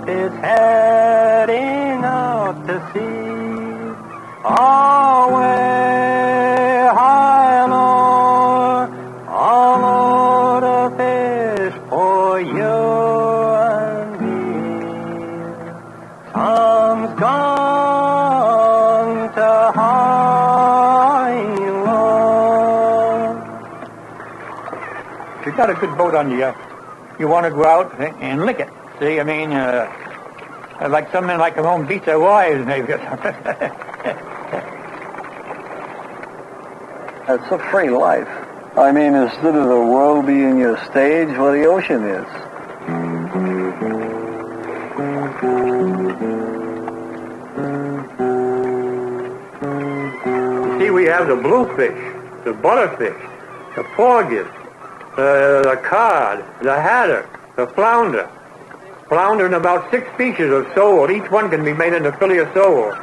is heading out to sea. Away, high low, all load of fish for you and me. Some's gone to high low. If you've got a good boat on you, you want to go out and lick it. See, I mean, like some men like to home beat their wives, maybe. It's a free life. I mean, instead of the world being your stage, well, the ocean is. See, we have the bluefish, the butterfish, the porgies, the cod, the haddock, the flounder. Flounder in about 6 species of sole. Each one can be made into fillet of sole.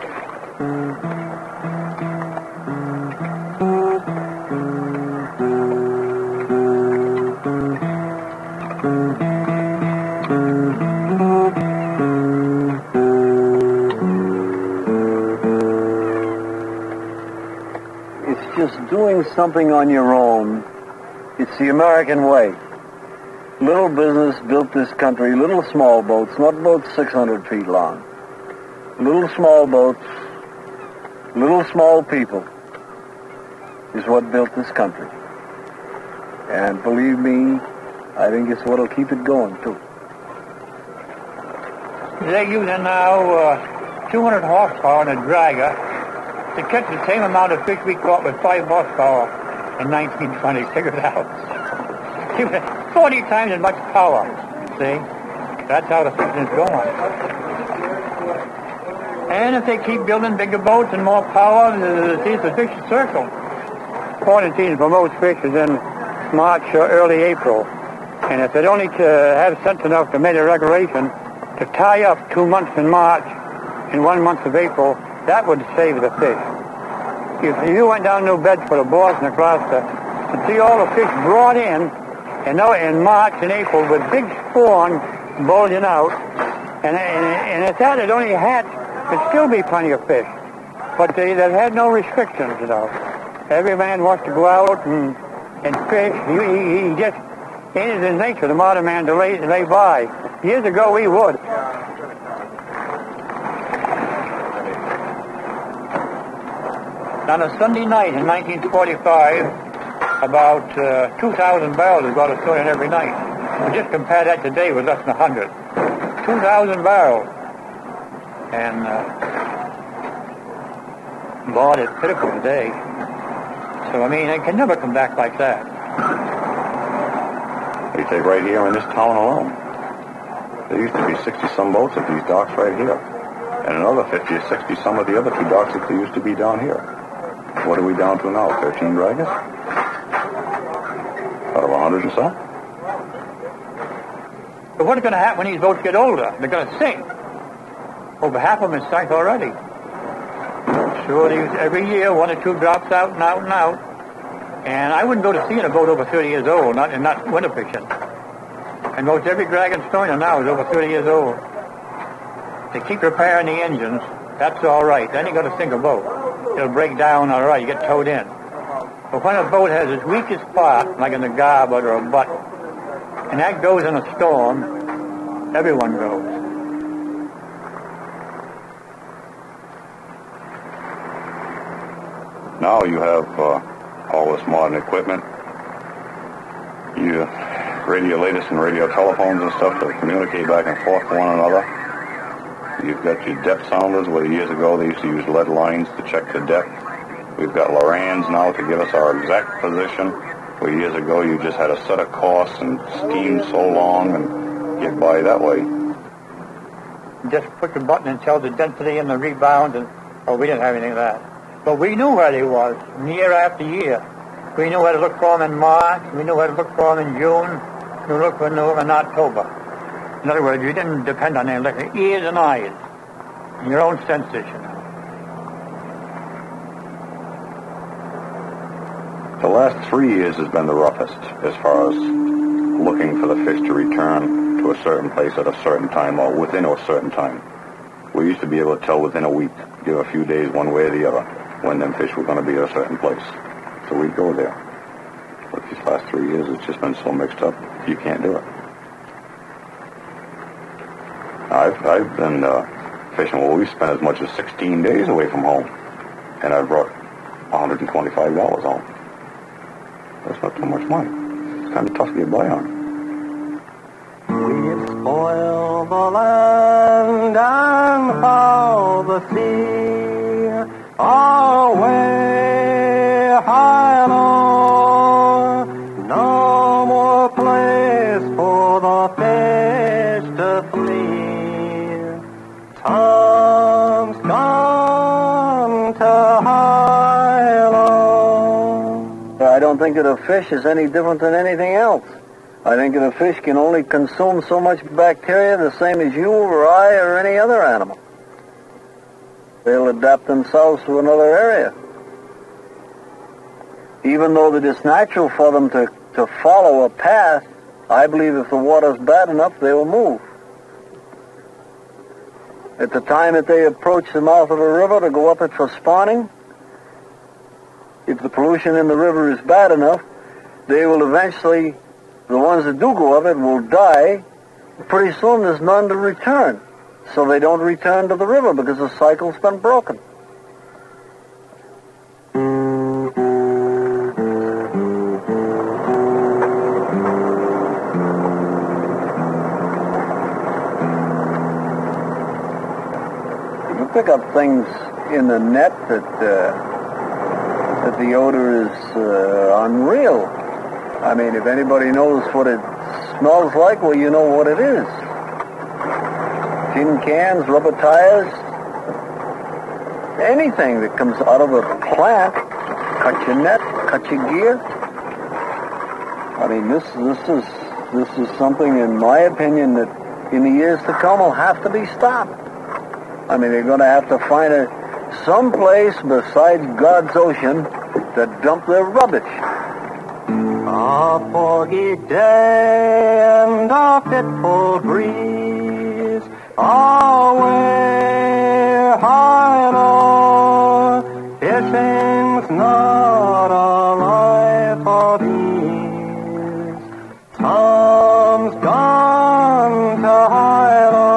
It's just doing something on your own. It's the American way. Little business built this country, little small boats, not boats 600 feet long. Little small boats, little small people is what built this country. And believe me, I think it's what'll keep it going, too. They're using now 200 horsepower in a dragger to catch the same amount of fish we caught with 5 horsepower in 1920. Figure it out. 40 times as much power. See? That's how the fishing is going. And if they keep building bigger boats and more power, the fish circle. Spawning season for most fish is in March or early April. And if they'd only have sense enough to make a regulation to tie up 2 months in March and 1 month of April, that would save the fish. If you went down New Bedford or Boston or Gloucester and see all the fish brought in, and now in March and April with big spawn bulging out, and at that it only hatched, there'd still be plenty of fish. But they had no restrictions, you know. Every man wants to go out and fish. He just, it is in nature, the modern man, to lay by. Years ago, we would. On a Sunday night in 1945, about 2,000 barrels is brought to Stonington every night. We just compare that today with less than 100. 2,000 barrels. And, Lord, it's pitiful today. So, I mean, it can never come back like that. You take right here in this town alone. There used to be 60-some boats at these docks right here. And another 50 or 60 some of the other 2 docks that there used to be down here. What are we down to now, 13 draggers? Out of 100 and so? But what's going to happen when these boats get older? They're going to sink. Over half of them is sunk already. Sure, every year 1 or 2 drops out and out and out. And I wouldn't go to sea in a boat over 30 years old, not winter fishing. And most every drag in Stonington now is over 30 years old. They keep repairing the engines. That's all right. Then you got to sink a boat. It'll break down all right. You get towed in. But when a boat has its weakest spot, like in the garboard or a butt, and that goes in a storm, everyone goes. Now you have all this modern equipment. You radio latest and radio telephones and stuff to communicate back and forth with one another. You've got your depth sounders, where years ago they used to use lead lines to check the depth. We've got Lorans now to give us our exact position, where years ago you just had to set a course and steam so long and get by that way. Just push a button and tell the density and the rebound, and we didn't have anything of that. But we knew where they was year after year. We knew where to look for them in March. We knew where to look for them in June. We looked for them in October. In other words, you didn't depend on them, like ears and eyes, and your own senses, you know. The last 3 years has been the roughest as far as looking for the fish to return. to a certain place at a certain time or within a certain time. We used to be able to tell within a week, give a few days one way or the other, when them fish were going to be at a certain place. So we'd go there. But these last 3 years, it's just been so mixed up, you can't do it. I've been fishing where we spent as much as 16 days away from home, and I brought $125 home. That's not too much money. It's kind of tough to get by on. We spoil the land and foul the sea, away high low, no more place for the fish to flee. Tom's gone to high low. I don't think that a fish is any different than anything else. I think that a fish can only consume so much bacteria the same as you or I or any other animal. They'll adapt themselves to another area. Even though it is natural for them to follow a path, I believe if the water's bad enough, they will move. At the time that they approach the mouth of a river to go up it for spawning, if the pollution in the river is bad enough, they will eventually, the ones that do go up it will die. Pretty soon there's none to return. So they don't return to the river because the cycle's been broken. You pick up things in the net that the odor is unreal. I mean, if anybody knows what it smells like, well, you know what it is. Tin cans, rubber tires, anything that comes out of a plant, cut your net, cut your gear. I mean, this is something, in my opinion, that in the years to come will have to be stopped. I mean, they're going to have to find some place besides God's ocean to dump their rubbish. A foggy day and a fitful breeze, away high low, fishing's not a life of ease. Tom's gone to high low.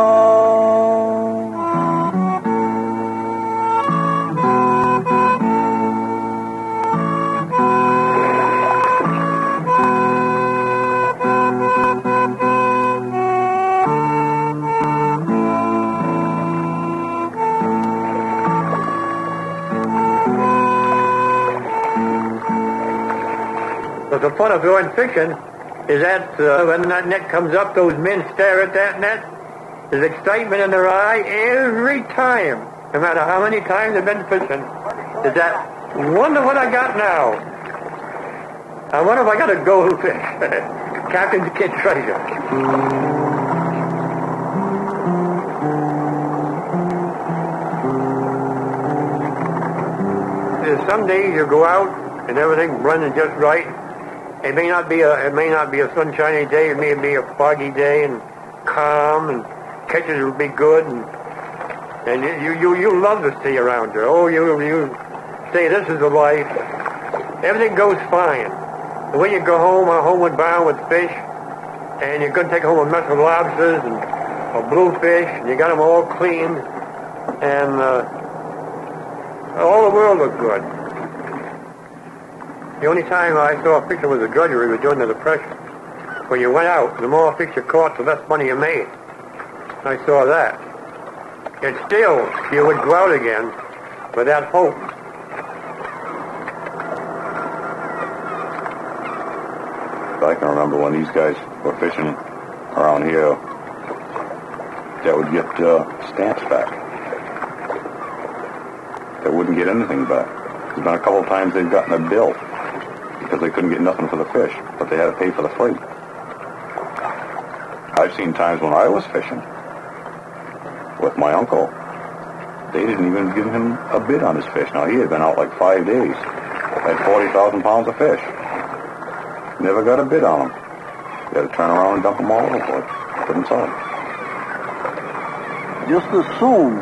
The fun of going fishing is that when that net comes up, those men stare at that net. There's excitement in their eye every time, no matter how many times they've been fishing. Is that, wonder what I got now? I wonder if I got a goldfish. Captain's kid treasure. There's some days you go out and everything runs just right. It may not be a sunshiny day. It may be a foggy day and calm, and catches will be good, and you love the sea around you. Oh, you say this is the life. Everything goes fine. And when you go home, homeward bound with fish, and you're going to take home a mess of lobsters or bluefish, and you got them all cleaned, and all the world looks good. The only time I saw a picture was a drudgery was during the Depression. When you went out, the more fish you caught, the less money you made. I saw that. And still, you would go out again with that hope. I can remember when these guys were fishing around here, they would get stamps back. They wouldn't get anything back. There's been a couple of times they've gotten a bill because they couldn't get nothing for the fish, but they had to pay for the freight. I've seen times when I was fishing with my uncle, they didn't even give him a bid on his fish. Now, he had been out like 5 days, had 40,000 pounds of fish. Never got a bid on them. You had to turn around and dump them all over the place. couldn't sell them. Just assume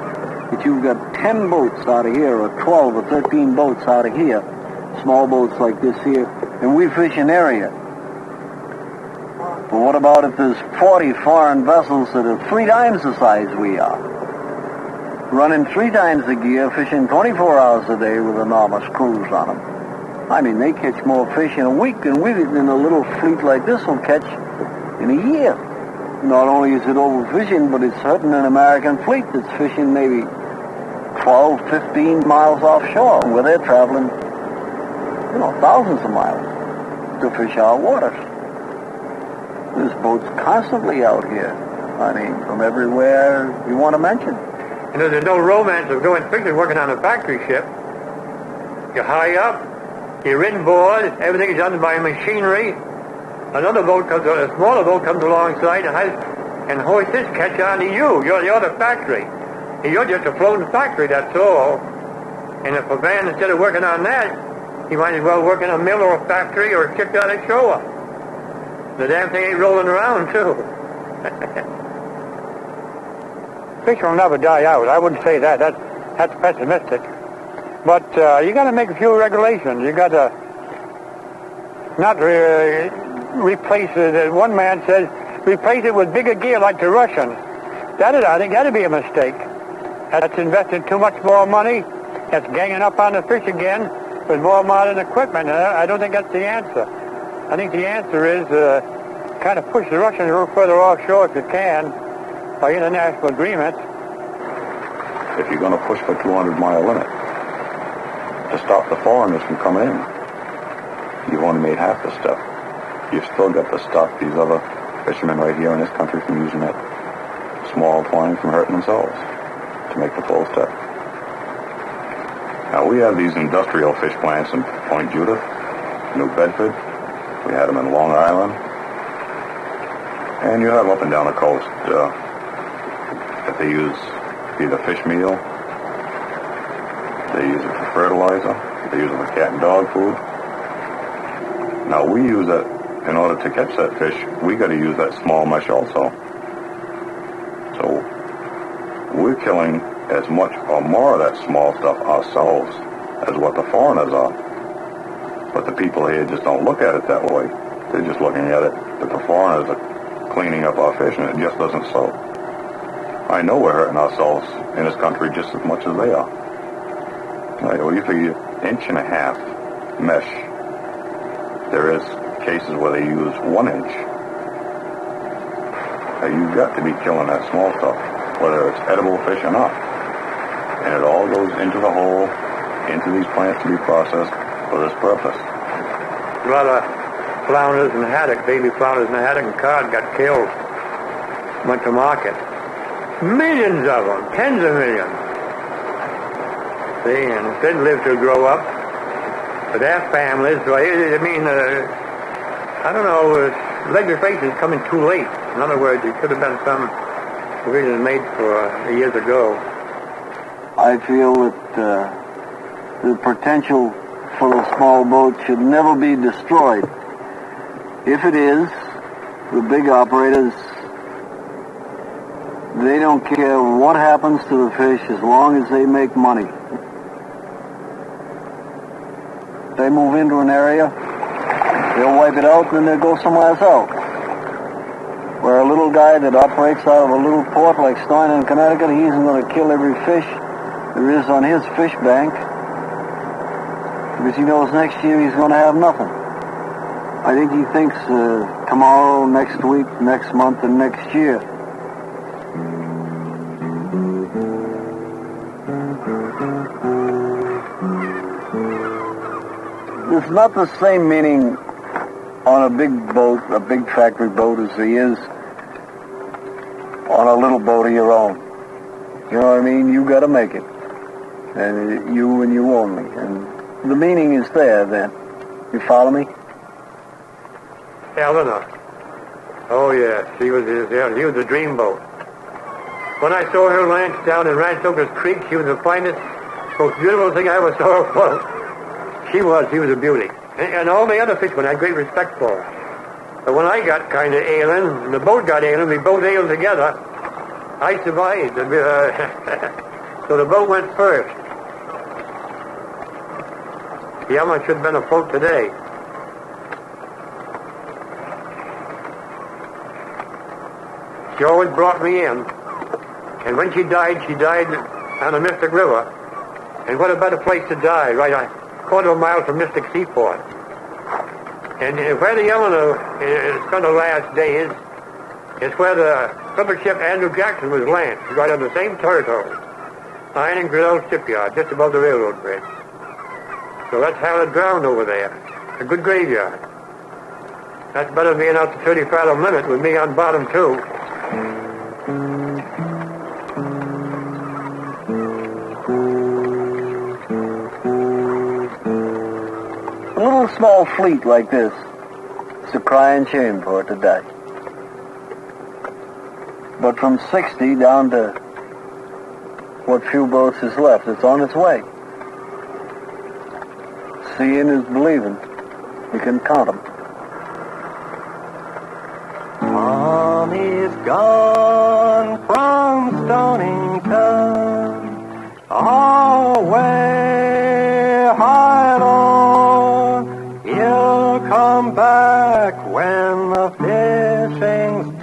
that you've got 10 boats out of here, or 12 or 13 boats out of here, small boats like this here, and we fish an area. But what about if there's 40 foreign vessels that are 3 times the size we are, running 3 times the gear, fishing 24 hours a day with enormous crews on them? I mean, they catch more fish in a week than a little fleet like this will catch in a year. Not only is it overfishing, but it's hurting an American fleet that's fishing maybe 12, 15 miles offshore, where they're traveling, thousands of miles to fish our waters. There's boats constantly out here. I mean, from everywhere you want to mention. There's no romance of going fishing working on a factory ship. You're high up, you're inboard, everything is done by machinery. Another boat comes, a smaller boat comes alongside and hoists his catch onto you. You're the factory. You're just a floating factory, that's all. And if a man, instead of working on that, he might as well work in a mill or a factory or a shipyard ashore. The damn thing ain't rolling around, too. Fish will never die out. I wouldn't say that. That's pessimistic. But you got to make a few regulations. You got to not replace it. One man says, replace it with bigger gear like the Russians. I think that'd be a mistake. That's investing too much more money. That's ganging up on the fish again with more modern equipment. And I don't think that's the answer. I think the answer is kind of push the Russians a little further offshore if you can by international agreements. If you're going to push the 200-mile limit to stop the foreigners from coming in, you've only made half the step. You've still got to stop these other fishermen right here in this country from using that small twine from hurting themselves to make the full step. Now, we have these industrial fish plants in Point Judith, New Bedford. We had them in Long Island. And you have up and down the coast that they use either fish meal, they use it for fertilizer, they use it for cat and dog food. Now, we use it in order to catch that fish. We got to use that small mesh also. So we're killing as much or more of that small stuff ourselves as what the foreigners are. But the people here just don't look at it that way. They're just looking at it that the foreigners are cleaning up our fish, and it just doesn't so. I know we're hurting ourselves in this country just as much as they are. Well, you figure 1.5 inch mesh. There is cases where they use 1 inch. You've got to be killing that small stuff, whether it's edible fish or not. And it all goes into the hole, into these plants to be processed for this purpose. A lot of flounders and haddock, baby flounders and haddock and cod got killed. Went to market. Millions of them, tens of millions. See, and didn't live to grow up. But their families, I don't know, legislation is coming too late. In other words, it could have been some provision made for years ago. I feel that the potential for the small boat should never be destroyed. If it is, the big operators, they don't care what happens to the fish as long as they make money. They move into an area, they'll wipe it out, and then they'll go somewhere else. Where a little guy that operates out of a little port like Stonington, Connecticut, he isn't going to kill every fish there is on his fish bank, because he knows next year he's going to have nothing. I think he thinks tomorrow, next week, next month, and next year. There's not the same meaning on a big boat, a big factory boat, as there is on a little boat of your own. You know what I mean? You got to make it. And you only. And the meaning is there then. You follow me? Eleanor. Oh, yeah. She was a dreamboat. When I saw her ranch down in Ranchokas Creek, she was the finest, most beautiful thing I ever saw afloat. She was a beauty. And all the other fishermen had great respect for her. But when I got kind of ailing, and the boat got ailing, we both ailed together, I survived. So the boat went first. The other one should have been afloat today. She always brought me in. And when she died on the Mystic River. And what a better place to die, right a quarter of a mile from Mystic Seaport. And where the Eleanor spent her last days is where the clipper ship Andrew Jackson was launched, right on the same territory. Iron and Grinnell Shipyard, just above the railroad bridge. So that's how it drowned over there. A good graveyard. That's better than being out to 30 fathom limit with me on bottom too. A little small fleet like this, it's a crying shame for it to die. But from 60 down to what few boats is left, it's on its way. Seeing is believing. You can count them. Tom is gone from Stonington, away high on. He'll come back when the fishing's